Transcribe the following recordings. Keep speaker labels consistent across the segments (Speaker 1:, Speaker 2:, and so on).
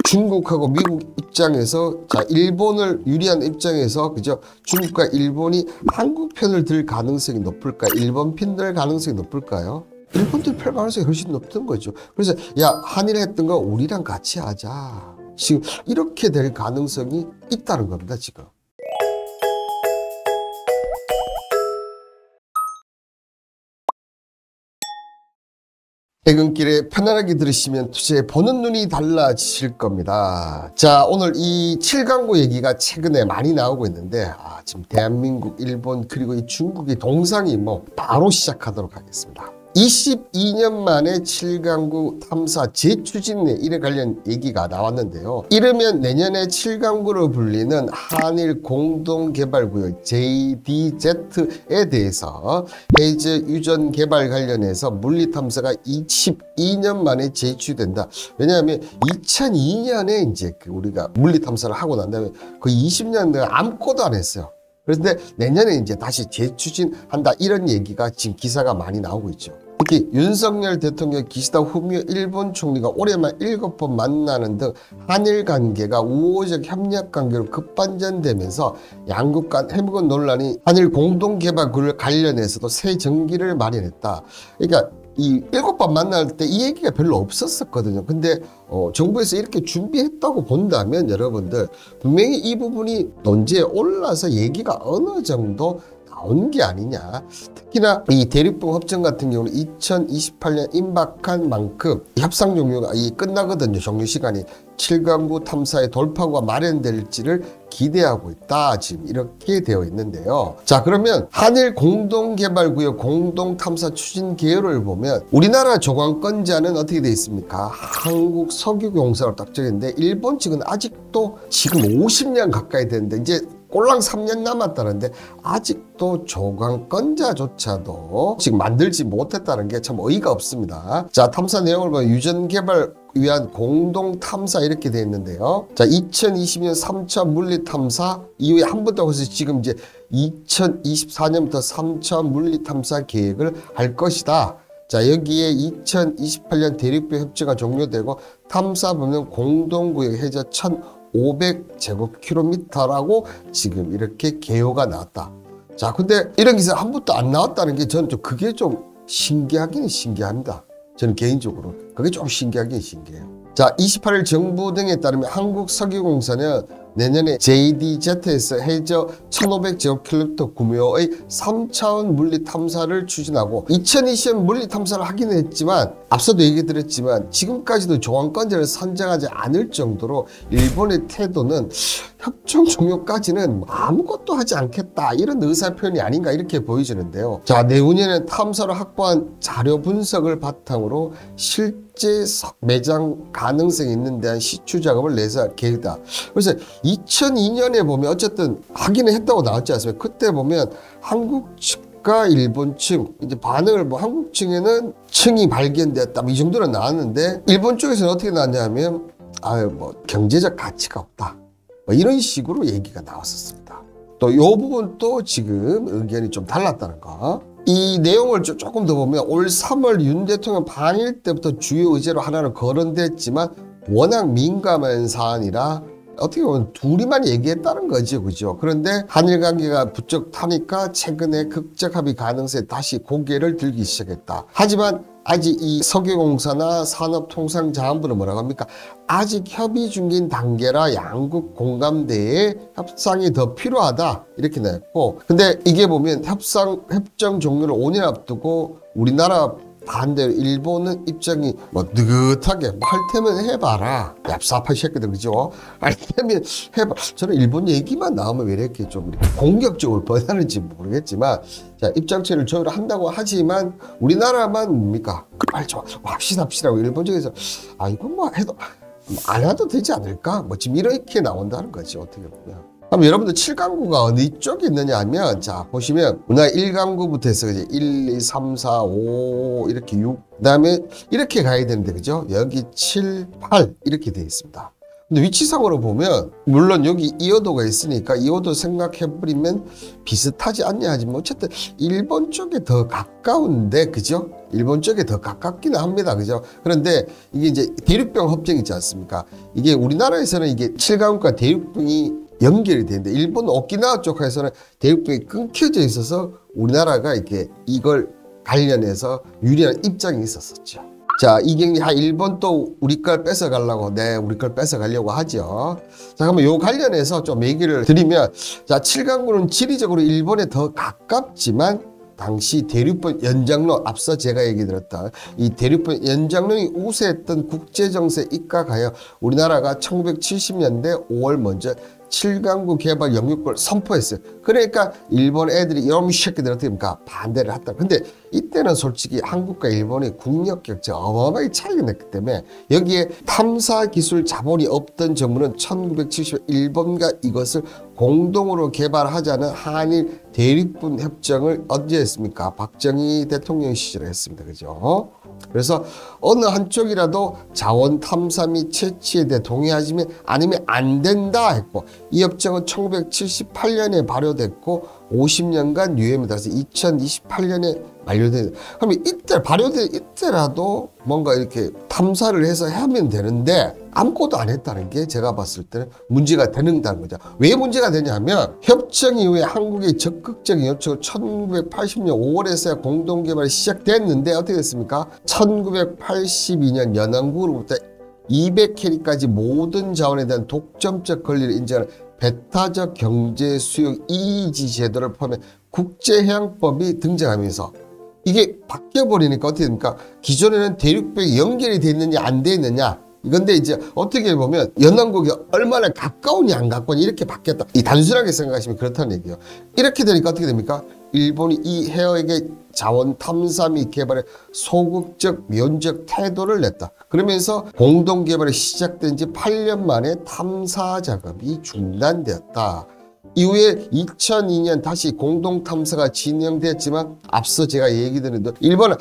Speaker 1: 중국하고 미국 입장에서 자 일본을 유리한 입장에서 그죠? 중국과 일본이 한국 편을 들 가능성이 높을까요? 일본 편 들 가능성이 높을까요? 일본들 펼 가능성이 훨씬 높던 거죠. 그래서 야 한일 했던 거 우리랑 같이 하자. 지금 이렇게 될 가능성이 있다는 겁니다. 지금. 퇴근길에 편안하게 들으시면 투자에 보는 눈이 달라지실 겁니다. 자, 오늘 이 7강구 얘기가 최근에 많이 나오고 있는데 지금 대한민국, 일본 그리고 이 중국의 동상이 바로 시작하도록 하겠습니다. 22년 만에 7강구 탐사 재추진에 이래 관련 얘기가 나왔는데요. 이르면 내년에 7강구로 불리는 한일 공동개발구역 JDZ에 대해서 해저 유전 개발 관련해서 물리탐사가 22년 만에 재추된다. 왜냐하면 2002년에 이제 우리가 물리탐사를 하고 난 다음에 그 20년 내가 아무것도 안 했어요. 그런데 내년에 이제 다시 재추진한다 이런 얘기가 지금 기사가 많이 나오고 있죠. 특히 윤석열 대통령, 기시다 후미오 일본 총리가 올해만 7번 만나는 등 한일 관계가 우호적 협력 관계로 급반전되면서 양국 간 해묵은 논란이 한일 공동개발구역 관련해서도 새 전기를 마련했다. 그러니까 이 7번 만날 때 이 얘기가 별로 없었거든요. 근데 정부에서 이렇게 준비했다고 본다면 여러분들 분명히 이 부분이 논지에 올라서 얘기가 어느 정도 나온 게 아니냐. 특히나 이 대륙봉 협정 같은 경우는 2028년 임박한 만큼 협상 종료가 끝나거든요. 종료 시간이. 7강구 탐사의 돌파구가 마련될지를 기대하고 있다. 지금 이렇게 되어 있는데요. 자, 그러면 한일 공동개발구역 공동탐사 추진 계획을 보면 우리나라 조광건자는 어떻게 되어 있습니까? 한국석유공사로 딱 적였는데 일본 측은 아직도 지금 50년 가까이 됐는데 이제 꼴랑 3년 남았다는데 아직도 조광건자조차도 지금 만들지 못했다는 게 참 어이가 없습니다. 자, 탐사 내용을 보면 유전 개발 위한 공동 탐사 이렇게 되어 있는데요. 자, 2020년 3차 물리 탐사 이후에 한 번 더 해서 지금 이제 2024년부터 3차 물리 탐사 계획을 할 것이다. 자, 여기에 2028년 대륙배 협정가 종료되고 탐사 범용 공동구역 해저 1,500제곱킬로미터라고 지금 이렇게 개요가 나왔다. 자, 근데 이런 기사 한 번도 안 나왔다는 게 저는 좀 그게 좀 신기하긴 신기합니다. 저는 개인적으로 그게 좀 신기하긴 신기해요. 자, 28일 정부 등에 따르면 한국석유공사는 내년에 JDZ에서 해저 1,500제곱킬로미터 규모의 3차원 물리 탐사를 추진하고 2020년 물리 탐사를 하긴 했지만 앞서도 얘기 드렸지만 지금까지도 조광건자를 선정하지 않을 정도로 일본의 태도는 협정 종료까지는 아무것도 하지 않겠다 이런 의사표현이 아닌가 이렇게 보여지는데요. 자, 내후년에 탐사로 확보한 자료 분석을 바탕으로 실제 매장 가능성이 있는 데한 시추 작업을 내서 계획이다. 그래서 2002년에 보면 어쨌든 확인을 했다고 나왔지 않습니까? 그때 보면 한국 측과 일본 측 이제 반응을 한국 측에는 층이 발견됐다 이 정도는 나왔는데 일본 쪽에서는 어떻게 나왔냐면 경제적 가치가 없다 이런 식으로 얘기가 나왔었습니다. 또 이 부분도 지금 의견이 좀 달랐다는 거. 이 내용을 조금 더 보면 올 3월 윤 대통령 방일 때부터 주요 의제로 하나는 거론됐지만 워낙 민감한 사안이라 어떻게 보면 둘이만 얘기했다는 거죠. 그죠? 그런데 한일 관계가 부쩍 타니까 최근에 극적 합의 가능성에 다시 고개를 들기 시작했다. 하지만 아직 이 석유공사나 산업통상자원부는 뭐라고 합니까? 아직 협의 중인 단계라 양국 공감대에 협상이 더 필요하다 이렇게 나왔고, 근데 이게 보면 협정 종료를 5년 앞두고 우리나라 반대로 일본은 입장이 느긋하게 할 테면 해봐라. 얍삽한 새끼들 그죠? 할 테면 해봐. 저는 일본 얘기만 나오면 왜 이렇게 좀 공격적으로 변하는지 모르겠지만 자, 입장체를 조율을 한다고 하지만 우리나라만 뭡니까? 빨리 좀 합시다고 일본 쪽에서 이건 해도 안 해도 되지 않을까? 지금 이렇게 나온다는 거지 어떻게 보면. 그럼 여러분들 7강구가 어느 쪽에 있느냐 하면 자 보시면 우리나라 1강구부터 해서 이제 1, 2, 3, 4, 5 이렇게 6 그다음에 이렇게 가야 되는데 그죠? 여기 7, 8 이렇게 되어 있습니다. 근데 위치상으로 보면 물론 여기 이어도가 있으니까 이어도 생각해버리면 비슷하지 않냐 하지만 어쨌든 일본 쪽에 더 가까운데 그죠? 일본 쪽에 더 가깝기는 합니다. 그죠? 그런데 이게 이제 대륙병 협정 있지 않습니까? 이게 우리나라에서는 이게 7강국과 대륙병이 연결이 되는데 일본 오키나와 쪽에서는 대륙병이 끊겨져 있어서 우리나라가 이렇게 이걸 관련해서 유리한 입장이 있었었죠. 자, 이 경기 일본 또 우리 걸 뺏어가려고, 네, 우리 걸 뺏어가려고 하죠. 자, 그러면 요 관련해서 좀 얘기를 드리면, 자, 7강군은 지리적으로 일본에 더 가깝지만, 당시 대륙번 연장론, 앞서 제가 얘기 드렸던 이 대륙번 연장론이 우세했던 국제정세에 입각하여 우리나라가 1970년대 5월 먼저 7강국 개발 영유권을 선포했어요. 그러니까 일본 애들이 이런 새끼들 어떻게 합니까? 반대를 했다. 근데 이때는 솔직히 한국과 일본의 국력 격차 어마어마하게 차이가 났기 때문에 여기에 탐사 기술 자본이 없던 정부는 1970년 일본과 이것을 공동으로 개발하자는 한일 대륙분 협정을 언제 했습니까? 박정희 대통령 시절에 했습니다. 그죠? 그래서 어느 한쪽이라도 자원 탐사 및 채취에 대해 동의하지면 아니면 안 된다 했고 이 협정은 1978년에 발효됐고 50년간 유예에 따라서 2028년에 만료된. 그럼 이때 발효된 이때라도 뭔가 이렇게 탐사를 해서 하면 되는데 아무것도 안 했다는 게 제가 봤을 때는 문제가 되는 거죠. 왜 문제가 되냐면 협정 이후에 한국의 적극적인 요청을 1980년 5월에서야 공동개발이 시작됐는데 어떻게 됐습니까? 1982년 연안국으로부터 200캐리까지 모든 자원에 대한 독점적 권리를 인정하는 배타적 경제 수용 이의지 제도를 포함해 국제해양법이 등장하면서 이게 바뀌어버리니까 어떻게 됩니까? 기존에는 대륙벽이 연결이 돼 있느냐 안 돼 있느냐 이건데 이제 어떻게 보면 연안국이 얼마나 가까우냐 안 가까우냐 이렇게 바뀌었다. 이 단순하게 생각하시면 그렇다는 얘기예요. 이렇게 되니까 어떻게 됩니까? 일본이 이 해역의 자원 탐사 및 개발에 소극적 면적 태도를 냈다. 그러면서 공동 개발이 시작된 지 8년 만에 탐사 작업이 중단되었다. 이후에 2002년 다시 공동 탐사가 진행됐지만 앞서 제가 얘기 드린 대로 일본은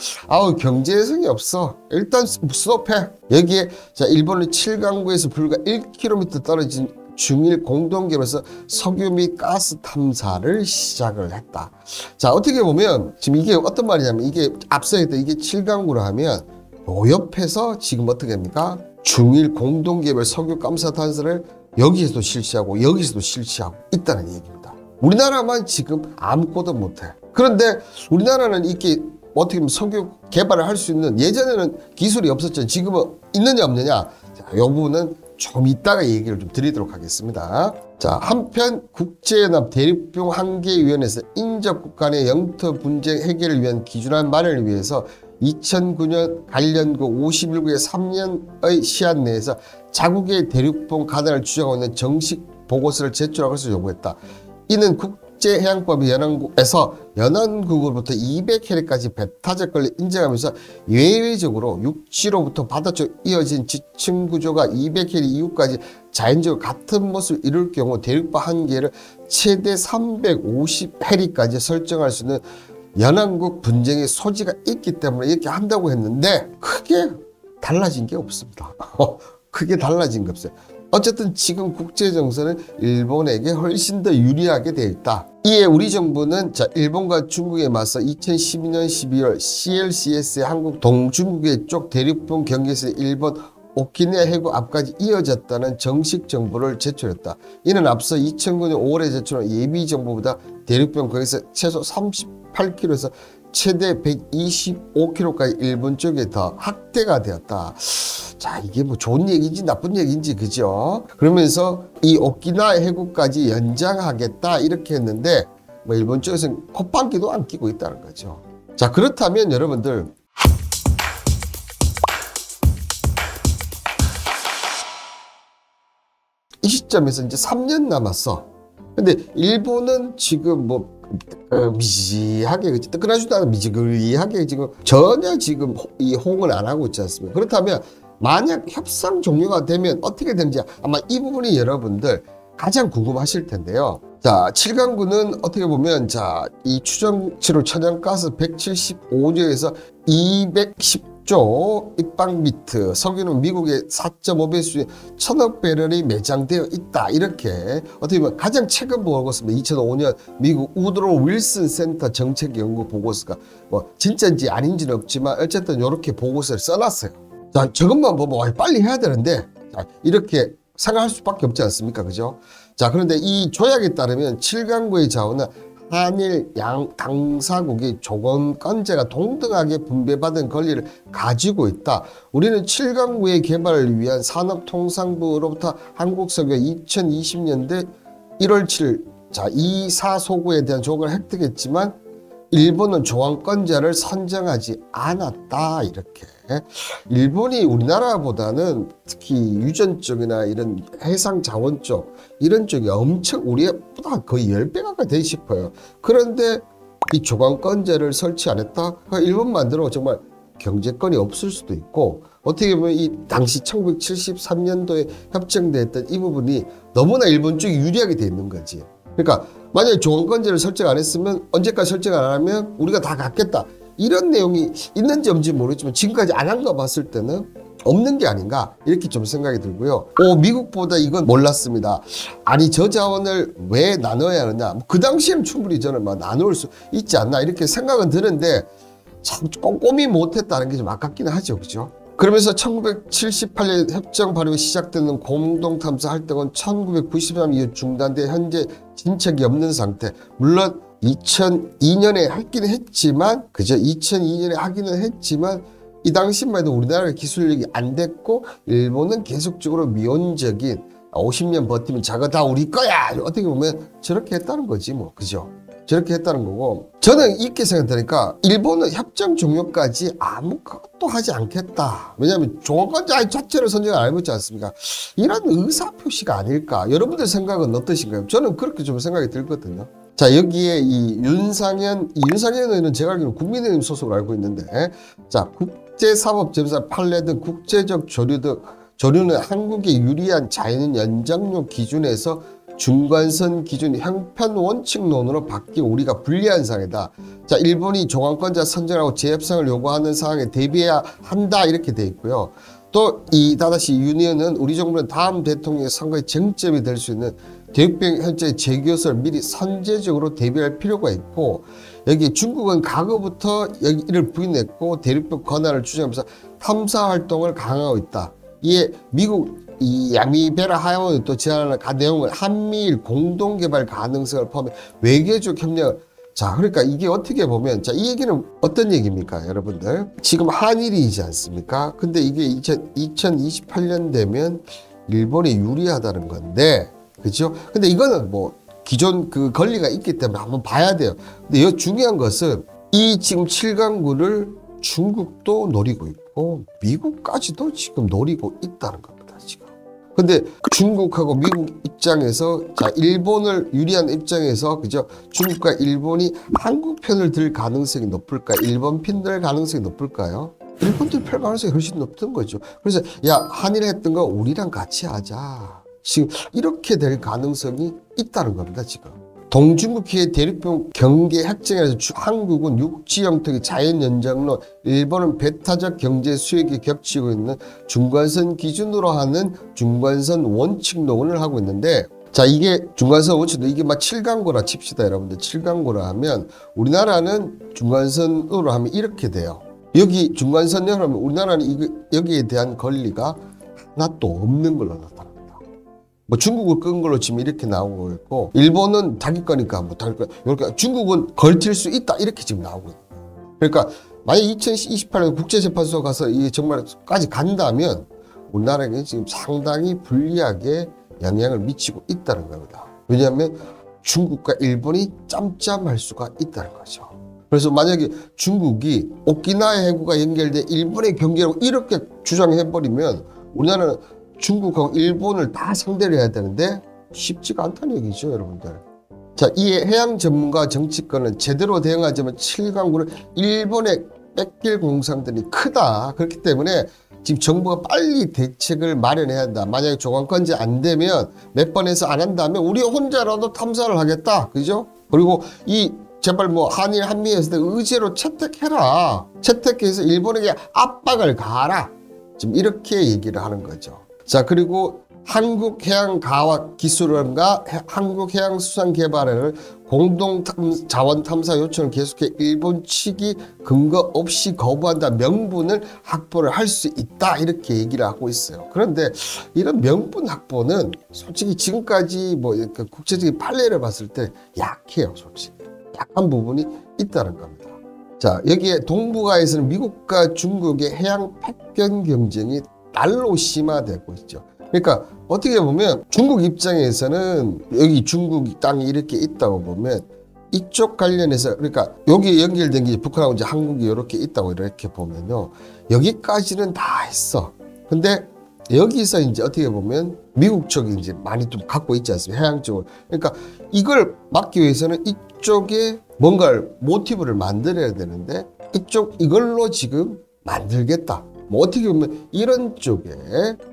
Speaker 1: 경제성이 없어. 일단 스톱해. 여기에 자 일본은 7강구에서 불과 1km 떨어진 중일 공동개발에서 석유 및 가스 탐사를 시작을 했다. 자 어떻게 보면 지금 이게 어떤 말이냐면 이게 앞서 했던 이게 7강구로 하면 요 옆에서 지금 어떻게 합니까? 중일 공동개발 석유 감사 탐사를 여기에서도 실시하고 여기서도 실시하고 있다는 얘기입니다. 우리나라만 지금 아무것도 못해. 그런데 우리나라는 이렇게 어떻게 보면 석유 개발을 할 수 있는 예전에는 기술이 없었죠. 지금은 있느냐 없느냐. 자, 이 부분은 좀 이따가 얘기를 좀 드리도록 하겠습니다. 자, 한편 국제연합 대륙병 한계위원회에서 인접국 간의 영토 분쟁 해결을 위한 기준안 마련을 위해서 2009년 관련국 51국의 3년의 시한 내에서 자국의 대륙봉 가단을 주장하고 있는 정식 보고서를 제출하고 해서 요구했다. 이는 국제해양법이 연안국에서 연안국으로부터 200해리까지 배타적 권리 인정하면서 예외적으로 육지로부터 바다 쪽 이어진 지층 구조가 200해리 이후까지 자연적으로 같은 모습을 이룰 경우 대륙바 한계를 최대 350해리까지 설정할 수 있는 연안국 분쟁의 소지가 있기 때문에 이렇게 한다고 했는데 크게 달라진 게 없습니다. 크게 달라진 게 없어요. 어쨌든 지금 국제정세는 일본에게 훨씬 더 유리하게 되어 있다. 이에 우리 정부는 자 일본과 중국에 맞서 2012년 12월 CLCS의 한국 동중국해 쪽 대륙봉 경계에서 일본 오키나와 해구 앞까지 이어졌다는 정식 정보를 제출했다. 이는 앞서 2009년 5월에 제출한 예비 정보보다 대륙병 거기서 최소 38km에서 최대 125km까지 일본 쪽에 더 확대가 되었다. 자, 이게 뭐 좋은 얘기인지 나쁜 얘기인지 그죠? 그러면서 이 오키나와 해구까지 연장하겠다 이렇게 했는데 뭐 일본 쪽에서는 콧방귀도 안 끼고 있다는 거죠. 자, 그렇다면 여러분들 이 시점에서 이제 3년 남았어. 근데 일본은 지금 뭐 미지하게 뜨끈하지도 않아 미지근하게 지금 전혀 지금 이 호응을 안 하고 있지 않습니까? 그렇다면 만약 협상 종료가 되면 어떻게 되는지 아마 이 부분이 여러분들 가장 궁금하실 텐데요. 자, 7강군은 어떻게 보면 자, 이 추정치로 천연가스 175조에서 210 6조 입방미트, 석유는 미국의 4.5배수의 1000억 배럴이 매장되어 있다. 이렇게 어떻게 보면 가장 최근 보고서입니다. 2005년 미국 우드로 윌슨 센터 정책연구 보고서가 뭐 진짜인지 아닌지는 없지만 어쨌든 이렇게 보고서를 써놨어요. 자, 저것만 보면 빨리 해야 되는데 자, 이렇게 생각할 수밖에 없지 않습니까? 그죠? 자, 그런데 이 조약에 따르면 7강국의 자원은 한일 양 당사국이 조건건제가 동등하게 분배받은 권리를 가지고 있다. 우리는 7강국의 개발을 위한 산업통상부로부터 한국석유 2020년대 1월 7일 이 사소구에 대한 조건을 획득했지만 일본은 조건건제를 선정하지 않았다. 이렇게 일본이 우리나라보다는 특히 유전 쪽이나 이런 해상 자원 쪽 이런 쪽이 엄청 우리보다 거의 10배 가까이 돼 싶어요. 그런데 이 조건건제를 설치 안 했다? 일본만으로 정말 경제권이 없을 수도 있고 어떻게 보면 이 당시 1973년도에 협정됐던 이 부분이 너무나 일본 쪽이 유리하게 돼 있는 거지. 그러니까 만약에 조건건제를 설정 안 했으면 언제까지 설정 안 하면 우리가 다 갖겠다. 이런 내용이 있는지 없는지 모르겠지만 지금까지 안 한 거 봤을 때는 없는 게 아닌가 이렇게 좀 생각이 들고요. 미국보다 이건 몰랐습니다. 아니 저 자원을 왜 나눠야 하느냐. 그 당시에는 충분히 저는 나눌 수 있지 않나 이렇게 생각은 드는데 참 꼼꼼히 못했다는 게 좀 아깝긴 하죠. 그죠? 그러면서 1978년 협정 발효가 시작되는 공동탐사 활동은 1993년 이후 중단돼 현재 진척이 없는 상태. 물론 2002년에 하기는 했지만 그죠? 2002년에 하기는 했지만 이 당시만 해도 우리나라가 기술력이 안 됐고 일본은 계속적으로 미온적인 50년 버티면 저거 다 우리 거야. 어떻게 보면 저렇게 했다는 거지 뭐. 그죠? 저렇게 했다는 거고 저는 이렇게 생각하니까 일본은 협정 종료까지 아무것도 하지 않겠다. 왜냐하면 조건건제 자체를 선정을 안 해보지 않습니까? 이런 의사표시가 아닐까. 여러분들 생각은 어떠신가요? 저는 그렇게 좀 생각이 들거든요. 자, 여기에 이 윤상현 의원은 제가 알기로는 국민의힘 소속으로 알고 있는데 자, 국제사법재판소 판례 등 국제적 조류는 한국에 유리한 자연 연장료 기준에서 중간선 기준 형편 원칙론으로 바뀌고 우리가 불리한 상황이다. 자, 일본이 조건건제 선정하고 재협상을 요구하는 상황에 대비해야 한다 이렇게 돼 있고요. 또 이 다다시 유니언은 우리 정부는 다음 대통령의 선거에 쟁점이 될 수 있는 대륙병 현재 재교섭을 미리 선제적으로 대비할 필요가 있고 여기 중국은 과거부터 이를 부인했고 대륙병 권한을 주장하면서 탐사 활동을 강화하고 있다. 이에 미국 이 야미베라 하야원이 또 제안하는 내용을 한미일 공동개발 가능성을 포함해 외교적 협력을 자, 그러니까 이게 어떻게 보면 자, 이 얘기는 어떤 얘기입니까, 여러분들? 지금 한일이지 않습니까? 근데 이게 2028년 되면 일본이 유리하다는 건데, 그죠? 근데 이거는 뭐 기존 그 권리가 있기 때문에 한번 봐야 돼요. 근데 이 중요한 것은 이 지금 7강구를 중국도 노리고 있고 미국까지도 지금 노리고 있다는 겁니다, 지금. 근데 중국하고 미국 입장에서 자, 일본을 유리한 입장에서 그죠? 중국과 일본이 한국 편을 들 가능성이 높을까? 일본 편 들 가능성이 높을까요? 일본 편 가능성이 훨씬 높던 거죠. 그래서 야, 한일 했던 거 우리랑 같이 하자. 지금 이렇게 될 가능성이 있다는 겁니다, 지금. 동중국해의 대륙병 경계 협정에서 한국은 육지 영토의 자연 연장로, 일본은 배타적 경제 수익이 겹치고 있는 중간선 기준으로 하는 중간선 원칙론을 하고 있는데, 자, 이게 중간선 원칙론, 이게 막 7강고라 칩시다, 여러분들. 7강고라 하면 우리나라는 중간선으로 하면 이렇게 돼요. 여기 중간선으로 하면 우리나라는 여기에 대한 권리가 하나도 없는 걸로 나타납니다. 뭐 중국을 끈 걸로 지금 이렇게 나오고 있고 일본은 자기 거니까 뭐 자기 거 이렇게 중국은 걸칠 수 있다 이렇게 지금 나오고 있고 그러니까 만약 2028년 국제재판소 가서 이게 정말까지 간다면 우리나라에게 지금 상당히 불리하게 영향을 미치고 있다는 겁니다. 왜냐하면 중국과 일본이 짬짬할 수가 있다는 거죠. 그래서 만약에 중국이 오키나와 해구가 연결돼 일본의 경계라고 이렇게 주장해버리면 우리나라는 중국하고 일본을 다 상대를 해야 되는데 쉽지가 않다는 얘기죠, 여러분들. 자, 이 해양 전문가 정치권은 제대로 대응하자면 7강구를 일본에 뺏길 공산들이 크다. 그렇기 때문에 지금 정부가 빨리 대책을 마련해야 한다. 만약에 조건건제 안 되면 몇 번 해서 안 한다면 우리 혼자라도 탐사를 하겠다. 그죠? 그리고 이 제발 뭐 한일 한미했을 때 의제로 채택해라. 채택해서 일본에게 압박을 가하라. 지금 이렇게 얘기를 하는 거죠. 자, 그리고 한국해양과학기술원과 한국해양수산개발원을 공동자원탐사 요청을 계속해 일본 측이 근거 없이 거부한다 명분을 확보를 할 수 있다 이렇게 얘기를 하고 있어요. 그런데 이런 명분 확보는 솔직히 지금까지 뭐 국제적인 판례를 봤을 때 약해요. 솔직히 약한 부분이 있다는 겁니다. 자, 여기에 동북아에서는 미국과 중국의 해양 패권 경쟁이 날로 심화되고 있죠. 그러니까 어떻게 보면 중국 입장에서는 여기 중국 땅이 이렇게 있다고 보면 이쪽 관련해서 그러니까 여기 연결된 게 북한하고 이제 한국이 이렇게 있다고 이렇게 보면요. 여기까지는 다 했어. 근데 여기서 이제 어떻게 보면 미국 쪽이 이제 많이 좀 갖고 있지 않습니까? 해양 쪽을. 그러니까 이걸 막기 위해서는 이쪽에 뭔가를 모티브를 만들어야 되는데 이걸로 지금 만들겠다. 뭐 어떻게 보면 이런 쪽에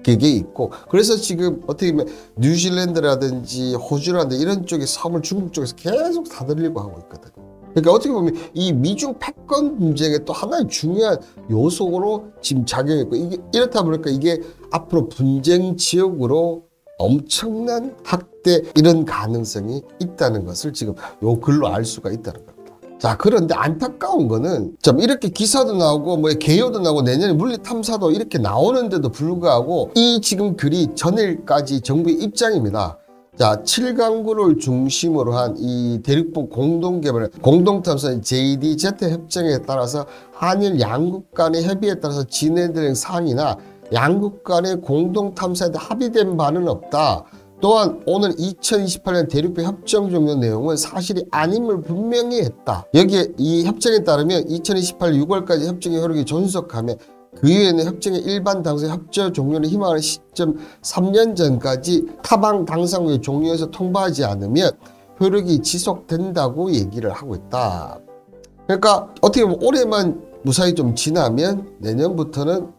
Speaker 1: 그게 있고 그래서 지금 어떻게 보면 뉴질랜드라든지 호주라든지 이런 쪽의 섬을 중국 쪽에서 계속 사들이려고 하고 있거든요. 그러니까 어떻게 보면 이 미중 패권 분쟁의 또 하나의 중요한 요소로 지금 작용했고 이게 이렇다 보니까 이게 앞으로 분쟁 지역으로 엄청난 확대 이런 가능성이 있다는 것을 지금 요 글로 알 수가 있다는 겁니다. 자, 그런데 안타까운 거는 좀 이렇게 기사도 나오고 뭐 개요도 나오고 내년에 물리 탐사도 이렇게 나오는데도 불구하고 이 지금 글이 전일까지 정부의 입장입니다. 자, 7강구를 중심으로 한 이 대륙부 공동개발 공동탐사 JDZ 협정에 따라서 한일 양국 간의 협의에 따라서 진행되는 사항이나 양국 간의 공동탐사에 합의된 바는 없다. 또한 오늘 2028년 대륙부 협정 종료 내용은 사실이 아님을 분명히 했다. 여기에 이 협정에 따르면 2028년 6월까지 협정의 효력이 존속하며 그 이후에는 협정의 일반 당사 협정 종료를 희망하는 시점 3년 전까지 타방 당사국이 종료해서 통보하지 않으면 효력이 지속된다고 얘기를 하고 있다. 그러니까 어떻게 보면 올해만 무사히 좀 지나면 내년부터는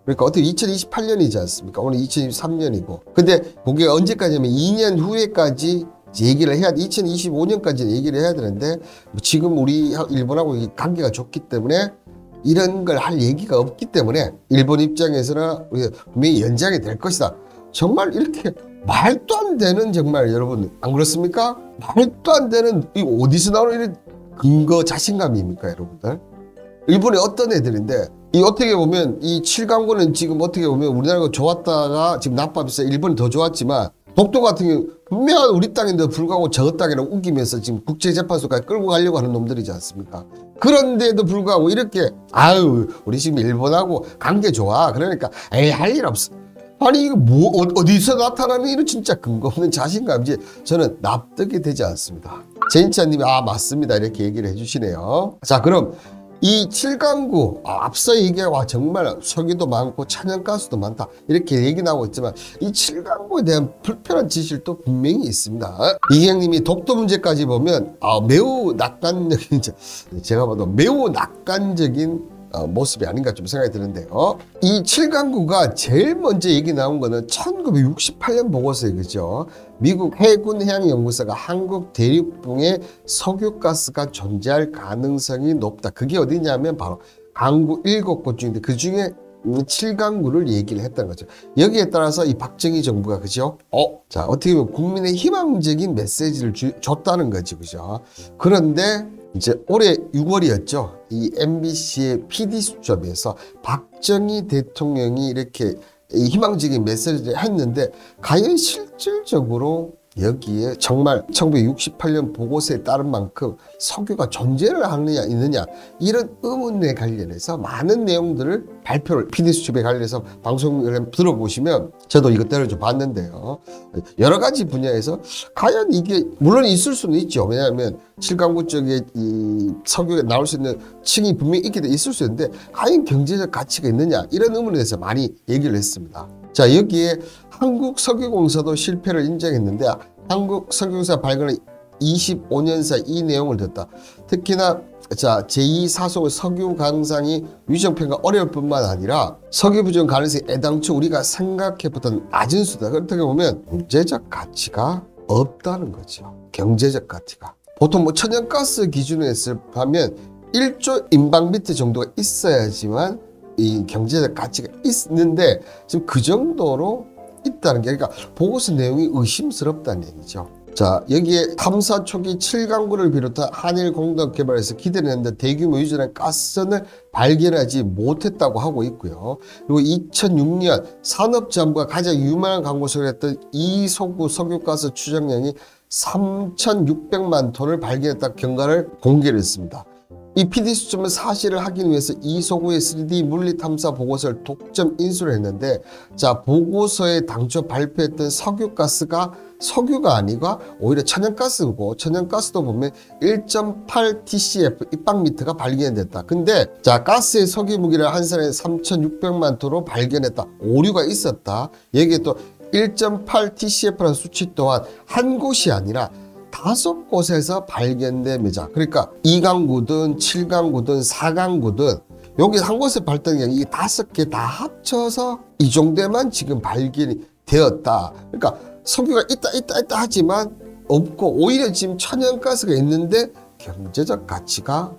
Speaker 1: 그러니까 어떻게 2028년이지 않습니까? 오늘 2023년이고. 근데 그게 언제까지냐면 2년 후에까지 얘기를 해야 돼. 2025년까지 얘기를 해야 되는데 지금 우리 일본하고 관계가 좋기 때문에 이런 걸 할 얘기가 없기 때문에 일본 입장에서는 분명히 연장이 될 것이다. 정말 이렇게 말도 안 되는 정말 여러분 안 그렇습니까? 말도 안 되는 이 어디서 나오는 이런 근거 자신감입니까 여러분들? 일본의 어떤 애들인데 이 어떻게 보면 이 7강구는 지금 어떻게 보면 우리나라가 좋았다가 지금 나빠져서 일본이 더 좋았지만 독도 같은 경우 분명한 우리 땅인데도 불구하고 저 땅이라고 우기면서 지금 국제재판소까지 끌고 가려고 하는 놈들이지 않습니까? 그런데도 불구하고 이렇게 아유 우리 지금 일본하고 관계 좋아 그러니까 에이 할 일 없어. 아니 이거 뭐 어디서 나타나는 이런 진짜 근거 없는 자신감인지 저는 납득이 되지 않습니다. 제인차님이 아 맞습니다 이렇게 얘기를 해주시네요. 자 그럼 이 7강구 앞서 얘기하고 정말 석유도 많고 천연가스도 많다 이렇게 얘기 나오고 있지만 이 7강구에 대한 불편한 지실도 분명히 있습니다. 이경님이 독도 문제까지 보면 매우 낙관적인 제가 봐도 매우 낙관적인 모습이 아닌가 좀 생각이 드는데요. 이 7강구가 제일 먼저 얘기 나온 거는 1968년 보고서에 그죠. 미국 해군해양연구소가 한국 대륙붕에 석유가스가 존재할 가능성이 높다. 그게 어디냐면 바로 강구 7곳 중인데 그 중에 7강구를 얘기를 했다는 거죠. 여기에 따라서 이 박정희 정부가 그죠? 자 어떻게 보면 국민의 희망적인 메시지를 줬다는 거죠, 그죠? 그런데 이제 올해 6월이었죠. 이 MBC의 PD수첩에서 박정희 대통령이 이렇게 희망적인 메시지를 했는데 과연 실질적으로 여기에 정말 1968년 보고서에 따른 만큼 석유가 존재를 하느냐 있느냐 이런 의문에 관련해서 많은 내용들을 발표를 PD수첩에 관련해서 방송을 들어보시면 저도 이것들을 좀 봤는데요. 여러 가지 분야에서 과연 이게 물론 있을 수는 있죠. 왜냐하면 7강구 쪽에 이 석유가 나올 수 있는 층이 분명히 있게 있을 수 있는데 과연 경제적 가치가 있느냐 이런 의문에 대해서 많이 얘기를 했습니다. 자 여기에 한국석유공사도 실패를 인정했는데 한국석유공사 발견한 25년사 이 내용을 듣다. 특히나 자 제2사속 석유 강상이 위정평가 어려울 뿐만 아니라 석유 부정 가능성이 애당초 우리가 생각해보던 낮은 수다. 그렇게 보면 경제적 가치가 없다는 거죠. 경제적 가치가. 보통 뭐 천연가스 기준에서 하면 1조 인방비트 정도가 있어야지만 이 경제적 가치가 있는데 지금 그 정도로 있다는 게, 그러니까 보고서 내용이 의심스럽다는 얘기죠. 자, 여기에 탐사 초기 7강구를 비롯한 한일 공동 개발에서 기대를 했는데 대규모 유전한 가스선을 발견하지 못했다고 하고 있고요. 그리고 2006년 산업자원부가 가장 유명한 광고소를 했던 이소구 석유가스 추정량이 3,600만 톤을 발견했다 경과를 공개를 했습니다. 이 PD 수점은 사실을 확인 위해서 이소구의 3D 물리 탐사 보고서를 독점 인수를 했는데, 자, 보고서에 당초 발표했던 석유가스가 석유가 아니고 오히려 천연가스고, 천연가스도 보면 1.8 TCF 입방미터가 발견됐다. 근데 자, 가스의 석유 무게를 한 사람에 3,600만 톤으로 발견했다. 오류가 있었다. 여기에 또 1.8 TCF라는 수치 또한 한 곳이 아니라 5곳에서 발견됩니다. 그러니까 2강구든 7강구든 4강구든 여기 한 곳에 발견된 이 5개 다 합쳐서 이 정도만 지금 발견이 되었다. 그러니까 석유가 있다 하지만 없고, 오히려 지금 천연가스가 있는데 경제적 가치가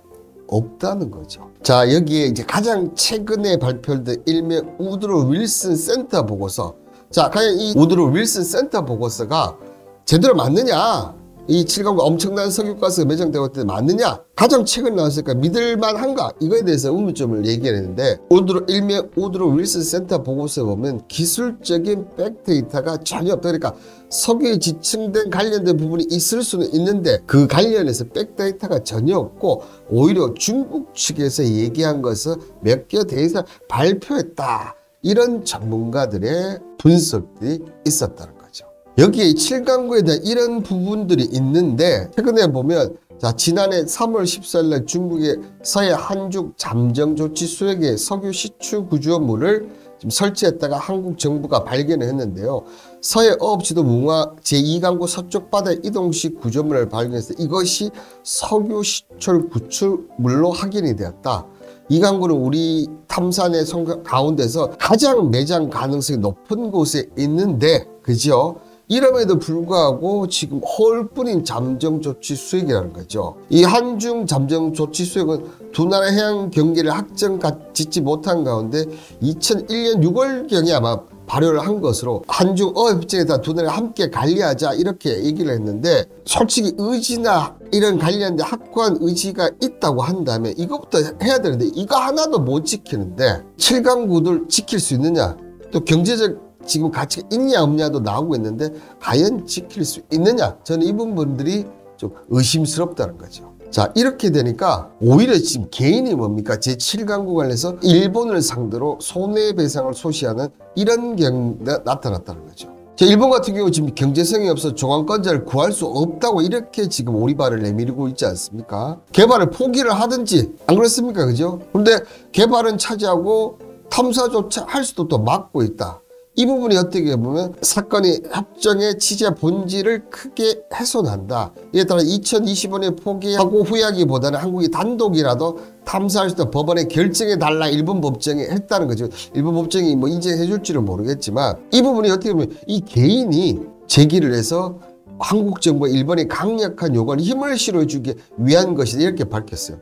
Speaker 1: 없다는 거죠. 자, 여기에 이제 가장 최근에 발표된 일명 우드로 윌슨 센터 보고서. 자, 과연 이 우드로 윌슨 센터 보고서가 제대로 맞느냐? 이 7강구 엄청난 석유가스가 매장되고 있을 때 맞느냐? 가장 최근에 나왔으니까 믿을만한가? 이거에 대해서 의문점을 얘기했는데, 일명 우드로 윌슨 센터 보고서에 보면 기술적인 백데이터가 전혀 없다. 그러니까 석유에 지칭된 관련된 부분이 있을 수는 있는데 그 관련해서 백데이터가 전혀 없고, 오히려 중국 측에서 얘기한 것을 몇 개 대해서 발표했다. 이런 전문가들의 분석들이 있었다는 거죠. 여기에 7강구에 대한 이런 부분들이 있는데, 최근에 보면 자, 지난해 3월 14일 날 중국의 서해 한중 잠정 조치 수역에 석유 시추 구조물을 지금 설치했다가 한국 정부가 발견을 했는데요. 서해 어업지도 문화 제2강구 서쪽 바다에 이동식 구조물을 발견해서 이것이 석유 시철 구출물로 확인이 되었다. 이 강구는 우리 탐사의 가운데서 가장 매장 가능성이 높은 곳에 있는데, 그죠? 이름에도 불구하고 지금 허울뿐인 잠정조치 수역이라는 거죠. 이 한중 잠정조치 수역은 두 나라 해양 경계를 확정 짓지 못한 가운데 2001년 6월경에 아마 발효를 한 것으로 한중 어협정에 다 두 나라 함께 관리하자 이렇게 얘기를 했는데, 솔직히 의지나 이런 관련된 확고한 의지가 있다고 한다면 이것부터 해야 되는데 이거 하나도 못 지키는데 7강구들 지킬 수 있느냐, 또 경제적 지금 가치가 있냐 없냐도 나오고 있는데 과연 지킬 수 있느냐, 저는 이 부분들이 좀 의심스럽다는 거죠. 자, 이렇게 되니까 오히려 지금 개인이 뭡니까? 제7강구 관련해서 일본을 상대로 손해배상을 소시하는 이런 경우가 나타났다는 거죠. 자, 일본 같은 경우 지금 경제성이 없어 종합권자를 구할 수 없다고 이렇게 지금 오리발을 내밀고 있지 않습니까? 개발을 포기를 하든지 안 그렇습니까? 그죠? 그런데 개발은 차지하고 탐사조차 할 수도 또 막고 있다. 이 부분이 어떻게 보면 사건이 협정의 취지와 본질을 크게 훼손한다. 이에 따라 2025년에 포기하고 후회하기보다는 한국이 단독이라도 탐사할 수 있도록 법원에 결정해달라 일본 법정에 했다는 거죠. 일본 법정이 뭐 인정해 줄지는 모르겠지만 이 부분이 어떻게 보면 이 개인이 제기를 해서 한국 정부와 일본의 강력한 요구에 힘을 실어주기 위한 것이다 이렇게 밝혔어요.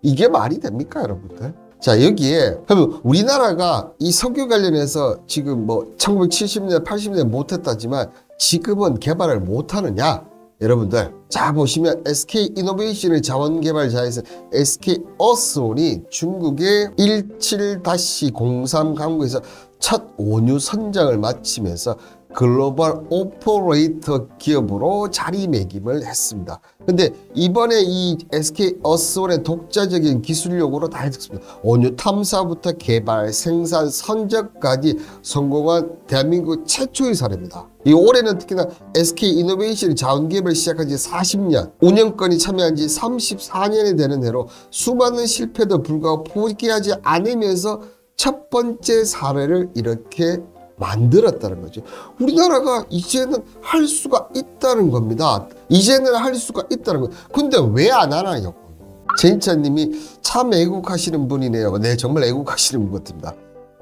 Speaker 1: 이게 말이 됩니까, 여러분들? 자, 여기에 그러면 우리나라가 이 석유 관련해서 지금 뭐 1970년 80년대 못했다지만 지금은 개발을 못하느냐, 여러분들 자 보시면 SK이노베이션의 자원개발자에서 SK어스온이 중국의 17-03 강구에서 첫 원유 선장을 마치면서 글로벌 오퍼레이터 기업으로 자리매김을 했습니다. 근데 이번에 이 SK어스온의 독자적인 기술력으로 다 했습니다. 원유 탐사부터 개발, 생산, 선적까지 성공한 대한민국 최초의 사례입니다. 이 올해는 특히나 SK이노베이션이 자원개발을 시작한 지 40년, 운영권이 참여한 지 34년이 되는 해로 수많은 실패도 불구하고 포기하지 않으면서 첫 번째 사례를 이렇게 만들었다는 거죠. 우리나라가 이제는 할 수가 있다는 겁니다. 이제는 할 수가 있다는 거예요. 근데 왜 안 하나요? 제인차님이 참 애국하시는 분이네요. 네, 정말 애국하시는 분 같습니다.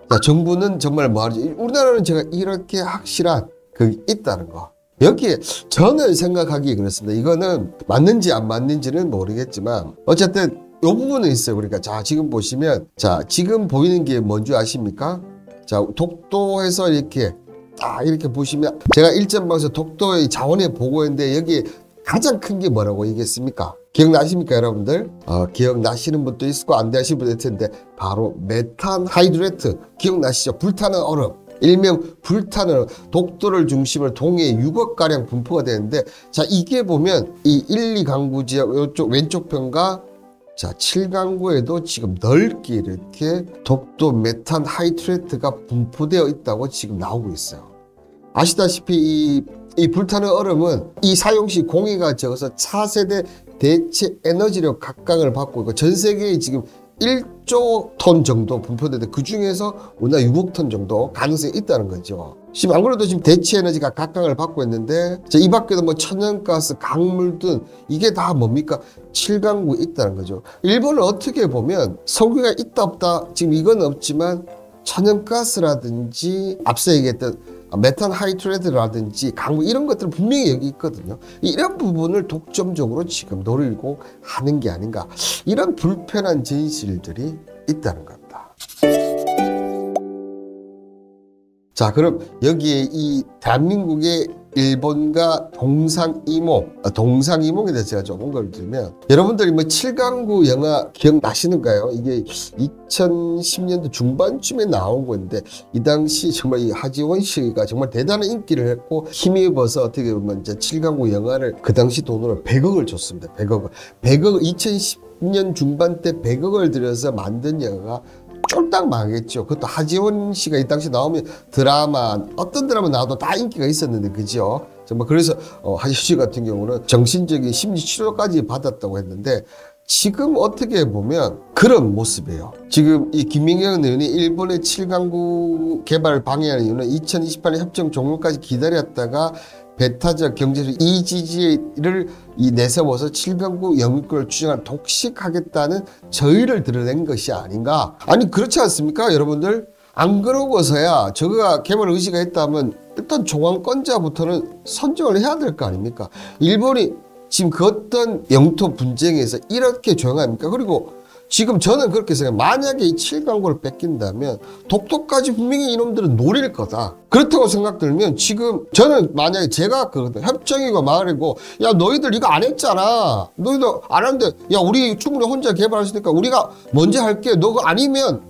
Speaker 1: 자, 정부는 정말 뭐하지? 우리나라는 제가 이렇게 확실한 그게 있다는 거. 여기에 저는 생각하기에 그렇습니다. 이거는 맞는지 안 맞는지는 모르겠지만 어쨌든 이 부분은 있어요. 그러니까 자, 지금 보시면 자, 지금 보이는 게 뭔지 아십니까? 자, 독도에서 이렇게 딱 이렇게 보시면 제가 일전방에서 독도의 자원에 보고했는데 여기에 가장 큰 게 뭐라고 얘기했습니까? 기억나십니까, 여러분들? 기억나시는 분도 있고 안 되시는 분도 있을 텐데 바로 메탄 하이드레트 기억나시죠? 불타는 얼음. 일명 불타는 독도를 중심으로 동해에 6억가량 분포가 되는데 자, 이게 보면 이 1, 2강구 지역 이쪽 왼쪽 편과 자, 7강구에도 지금 넓게 이렇게 독도 메탄 하이드레트가 분포되어 있다고 지금 나오고 있어요. 아시다시피 이 불타는 얼음은 이 사용 시 공해가 적어서 차세대 대체 에너지력 각광을 받고 있고 전 세계에 지금 1조 톤 정도 분포되는데 그 중에서 우리나라 6억 톤 정도 가능성이 있다는 거죠. 지금 안 그래도 지금 대체 에너지가 각광을 받고 있는데 이 밖에도 뭐 천연가스, 강물 등 이게 다 뭡니까? 7강구에 있다는 거죠. 일본은 어떻게 보면 석유가 있다 없다 지금 이건 없지만 천연가스라든지 앞서 얘기했던 메탄 하이드레트라든지 강물 이런 것들은 분명히 여기 있거든요. 이런 부분을 독점적으로 지금 노리고 하는 게 아닌가 이런 불편한 진실들이 있다는 겁니다. 자, 그럼 여기에 이 대한민국의 일본과 동상이몽에 대해서 제가 조금 걸 들면 여러분들이 뭐 7강구 영화 기억나시는가요? 이게 2010년도 중반쯤에 나온 건데 이 당시 정말 이 하지원 씨가 정말 대단한 인기를 했고 힘입어서 어떻게 보면 이제 7강구 영화를 그 당시 돈으로 100억을 줬습니다. 100억을 2010년 중반 때 100억을 들여서 만든 영화가 쫄딱 망했죠. 그것도 하지원 씨가 이 당시 나오면 드라마 어떤 드라마 나와도 다 인기가 있었는데 그죠? 정말 그래서 하지원 씨 같은 경우는 정신적인 심리 치료까지 받았다고 했는데 지금 어떻게 보면 그런 모습이에요. 지금 이 김민경 의원이 일본의 7강구 개발 방해하는 이유는 2028년 협정 종료까지 기다렸다가 배타적 경제적 이지지를 내세워서 7강구 영유권을 주장한 독식하겠다는 저의를 드러낸 것이 아닌가. 아니 그렇지 않습니까 여러분들? 안 그러고서야 저거가 개발 의지가 있다면 일단 종황권자부터는 선정을 해야 될 거 아닙니까? 일본이 지금 그 어떤 영토 분쟁에서 이렇게 조용합니까? 그리고 지금 저는 그렇게 생각해요. 만약에 이 7강구를 뺏긴다면 독도까지 분명히 이놈들은 노릴 거다. 그렇다고 생각 들면 지금 저는 만약에 제가 그 협정이고 말이고 야 너희들 이거 안 했잖아. 너희들 안 하는데 야 우리 충분히 혼자 개발할 수 있으니까 우리가 먼저 할게. 너가 아니면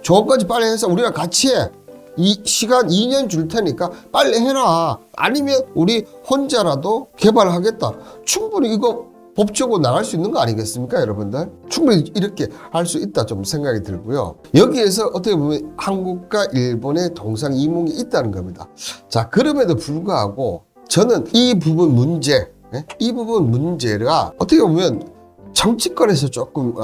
Speaker 1: 조업까지 빨리 해서 우리랑 같이 해. 이 시간 2년 줄 테니까 빨리 해라. 아니면 우리 혼자라도 개발하겠다. 충분히 이거 법적으로 나갈 수 있는 거 아니겠습니까 여러분들? 충분히 이렇게 할 수 있다 좀 생각이 들고요. 여기에서 어떻게 보면 한국과 일본의 동상이몽이 있다는 겁니다. 자, 그럼에도 불구하고 저는 이 부분 문제가 어떻게 보면 정치권에서 조금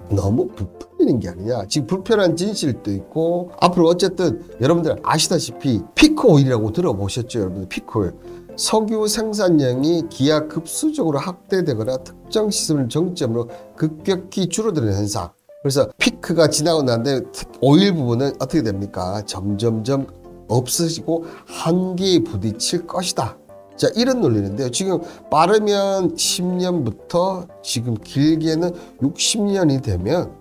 Speaker 1: 너무 불편한 게 아니냐. 지금 불편한 진실도 있고 앞으로 어쨌든 여러분들 아시다시피 피크오일이라고 들어보셨죠 여러분들? 피크오일. 석유 생산량이 기하급수적으로 확대되거나 특정 시즌을 정점으로 급격히 줄어드는 현상. 그래서 피크가 지나고 난데 오일 부분은 어떻게 됩니까? 점점점 없어지고 한계에 부딪힐 것이다. 자, 이런 논리인데요. 지금 빠르면 10년부터 지금 길게는 60년이 되면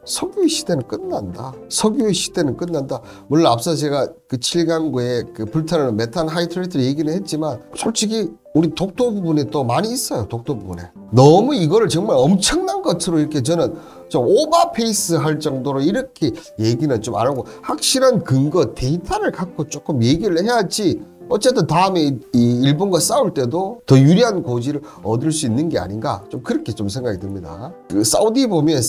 Speaker 1: 석유의 시대는 끝난다. 석유의 시대는 끝난다. 물론 앞서 제가 그 7강구에 그 불타는 메탄 하이드레트를 얘기는 했지만 솔직히 우리 독도 부분에 또 많이 있어요. 독도 부분에. 너무 이거를 정말 엄청난 것으로 이렇게 저는 좀 오버페이스 할 정도로 이렇게 얘기는 좀 안 하고 확실한 근거, 데이터를 갖고 조금 얘기를 해야지 어쨌든 다음에 이 일본과 싸울 때도 더 유리한 고지를 얻을 수 있는 게 아닌가 좀 그렇게 좀 생각이 듭니다. 그 사우디 보면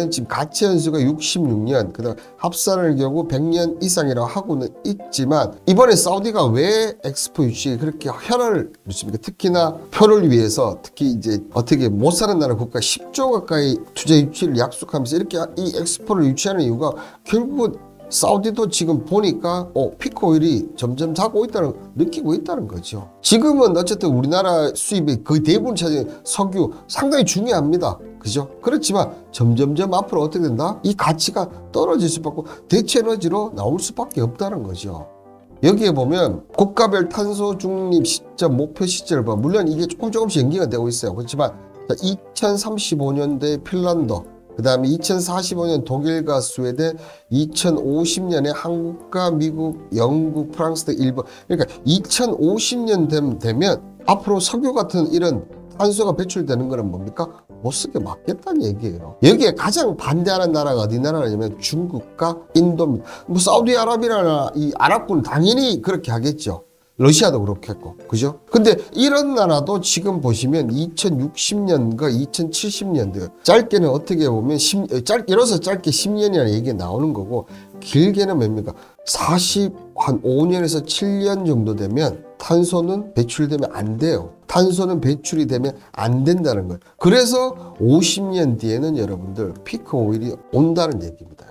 Speaker 1: 지금 가치 연수가 66년 그다음 합산을 경우 100년 이상이라고 하고는 있지만 이번에 사우디가 왜 엑스포 유치에 그렇게 혈안을 놓습니까? 특히나 표를 위해서 특히 이제 어떻게 못 사는 나라 국가 10조 가까이 투자 유치를 약속하면서 이렇게 이 엑스포를 유치하는 이유가 결국은 사우디도 지금 보니까 피크오일이 점점 느끼고 있다는 거죠. 지금은 어쨌든 우리나라 수입이 거의 대부분 차지하는 석유 상당히 중요합니다. 그죠? 그렇지만 점점점 앞으로 어떻게 된다? 이 가치가 떨어질 수밖에 없고 대체 에너지로 나올 수밖에 없다는 거죠. 여기에 보면 국가별 탄소 중립 시점, 목표 시점을 봐. 물론 이게 조금씩 연기가 되고 있어요. 그렇지만 2035년도에 핀란드, 그 다음에 2045년 독일과 스웨덴, 2050년에 한국과 미국, 영국, 프랑스 등 일본. 그러니까 2050년 되면 앞으로 석유 같은 이런 탄소가 배출되는 거는 뭡니까? 못 쓰게 막겠다는 얘기예요. 여기에 가장 반대하는 나라가 어디 나라냐면 중국과 인도입니다. 뭐 사우디아라비아나 이 아랍군은 당연히 그렇게 하겠죠. 러시아도 그렇겠고, 그죠? 근데 이런 나라도 지금 보시면 2060년과 2070년대, 짧게는 어떻게 보면 길어서 짧게 10년이라는 얘기가 나오는 거고, 길게는 뭡니까? 한 5년에서 7년 정도 되면 탄소는 배출되면 안 돼요. 탄소는 배출이 되면 안 된다는 거예요. 그래서 50년 뒤에는 여러분들 피크 오일이 온다는 얘기입니다.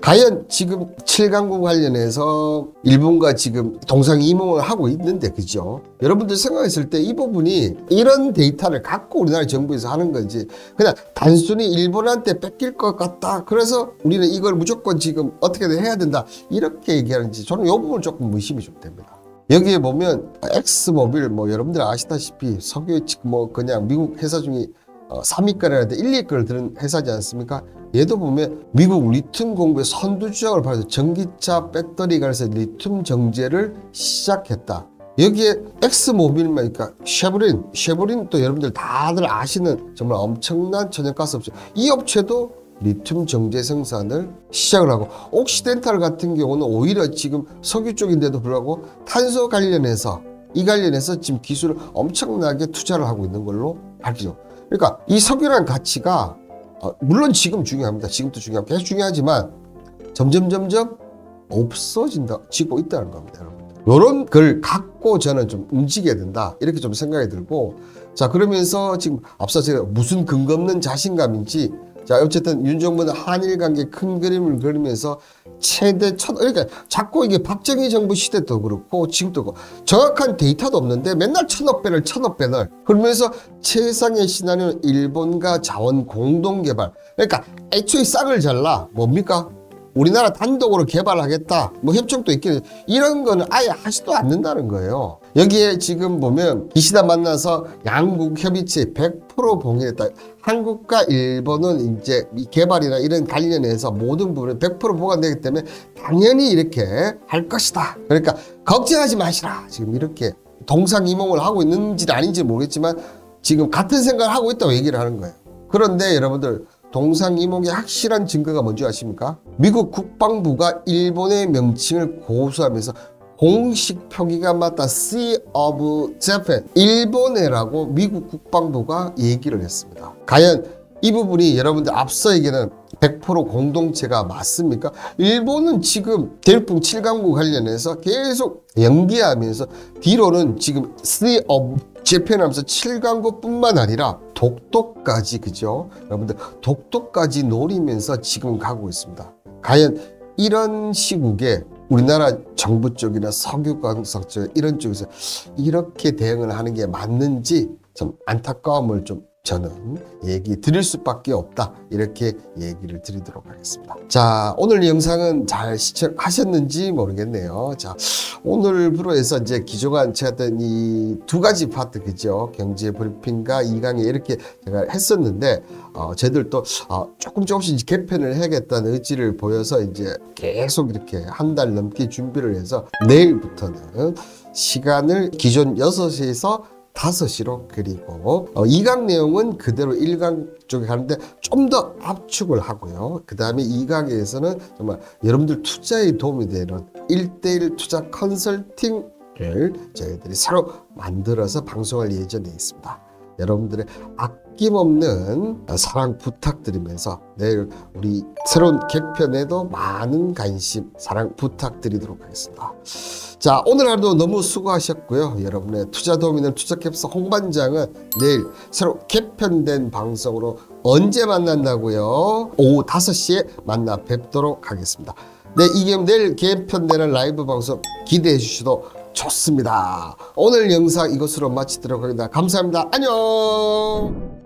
Speaker 1: 과연 지금 7강국 관련해서 일본과 지금 동상이몽을 하고 있는데, 그죠? 여러분들 생각했을 때 이 부분이 이런 데이터를 갖고 우리나라 정부에서 하는 건지, 그냥 단순히 일본한테 뺏길 것 같다, 그래서 우리는 이걸 무조건 지금 어떻게든 해야 된다, 이렇게 얘기하는지 저는 이 부분 조금 의심이 좀 됩니다. 여기에 보면 엑스모빌, 뭐 여러분들 아시다시피 석유 뭐 그냥 미국 회사 중에 3위권이라는데 1, 2위권을 드는 회사지 않습니까? 얘도 보면 미국 리튬 공부의 선두주자를 발휘해서 전기차 배터리 관련해서 리튬 정제를 시작했다. 여기에 엑스모빌만, 그러니까 쉐보린 또 여러분들 다들 아시는 정말 엄청난 천연가스 업체. 이 업체도 리튬 정제 생산을 시작을 하고, 옥시덴탈 같은 경우는 오히려 지금 석유 쪽인데도 불구하고 탄소 관련해서 지금 기술을 엄청나게 투자를 하고 있는 걸로 밝히죠. 그러니까 이 석유라는 가치가 물론 지금 중요합니다. 지금도 중요하고 계속 중요하지만 점점 없어지고 있다는 겁니다, 여러분. 이런 걸 갖고 저는 좀 움직여야 된다, 이렇게 좀 생각이 들고, 자, 그러면서 지금 앞서 제가 무슨 근거 없는 자신감인지, 자, 어쨌든 윤 정부는 한일 관계 큰 그림을 그리면서 그러니까 자꾸 이게 박정희 정부 시대 도 그렇고 지금도 그렇고 정확한 데이터도 없는데 맨날 천억 배럴 그러면서 최상의 시나리오는 일본과 자원 공동 개발. 그러니까 애초에 싹을 잘라. 뭡니까? 우리나라 단독으로 개발하겠다, 뭐 협정도 있긴, 이런 거는 아예 하지도 않는다는 거예요. 여기에 지금 보면 기시다 만나서 양국 협의체 100% 봉인했다. 한국과 일본은 이제 개발이나 이런 관련해서 모든 부분을 100% 보관되기 때문에 당연히 이렇게 할 것이다. 그러니까 걱정하지 마시라. 지금 이렇게 동상이몽을 하고 있는지 아닌지 모르겠지만 지금 같은 생각을 하고 있다고 얘기를 하는 거예요. 그런데 여러분들, 동상이몽의 확실한 증거가 뭔지 아십니까? 미국 국방부가 일본의 명칭을 고수하면서 공식 표기가 맞다, Sea of Japan, 일본해라고 미국 국방부가 얘기를 했습니다. 과연 이 부분이 여러분들 앞서 얘기는 100% 공동체가 맞습니까? 일본은 지금 대륙붕 7강국 관련해서 계속 연기하면서 뒤로는 지금 Sea of Japan 하면서 7강국뿐만 아니라 독도까지, 그죠? 여러분들 독도까지 노리면서 지금 가고 있습니다. 과연 이런 시국에 우리나라 정부 쪽이나 석유광석 쪽 이런 쪽에서 이렇게 대응을 하는 게 맞는지 좀 안타까움을 좀 저는 얘기 드릴 수밖에 없다, 이렇게 얘기를 드리도록 하겠습니다. 자, 오늘 영상은 잘 시청하셨는지 모르겠네요. 자, 오늘부로 해서 이제 기존한 제가 했던 이 두 가지 파트, 그죠? 경제 브리핑과 이강의 이렇게 제가 했었는데, 저희들도 조금씩 개편을 해야겠다는 의지를 보여서 이제 계속 이렇게 한 달 넘게 준비를 해서 내일부터는 시간을 기존 6시에서 5시로, 그리고 2강 내용은 그대로 1강 쪽에 가는데 좀 더 압축을 하고요. 그 다음에 2강에서는 정말 여러분들 투자에 도움이 되는 1:1 투자 컨설팅을 저희들이 새로 만들어서 방송할 예정에 있습니다. 여러분들의 아낌없는 사랑 부탁드리면서 내일 우리 새로운 개편에도 많은 관심, 사랑 부탁드리도록 하겠습니다. 자, 오늘 하루도 너무 수고하셨고요. 여러분의 투자 도움이 되는 투자캡스 홍반장은 내일 새로 개편된 방송으로 언제 만난다고요? 오후 5시에 만나 뵙도록 하겠습니다. 네, 이게 내일 개편되는 라이브 방송 기대해 주셔도 좋습니다. 오늘 영상 이것으로 마치도록 하겠습니다. 감사합니다. 안녕.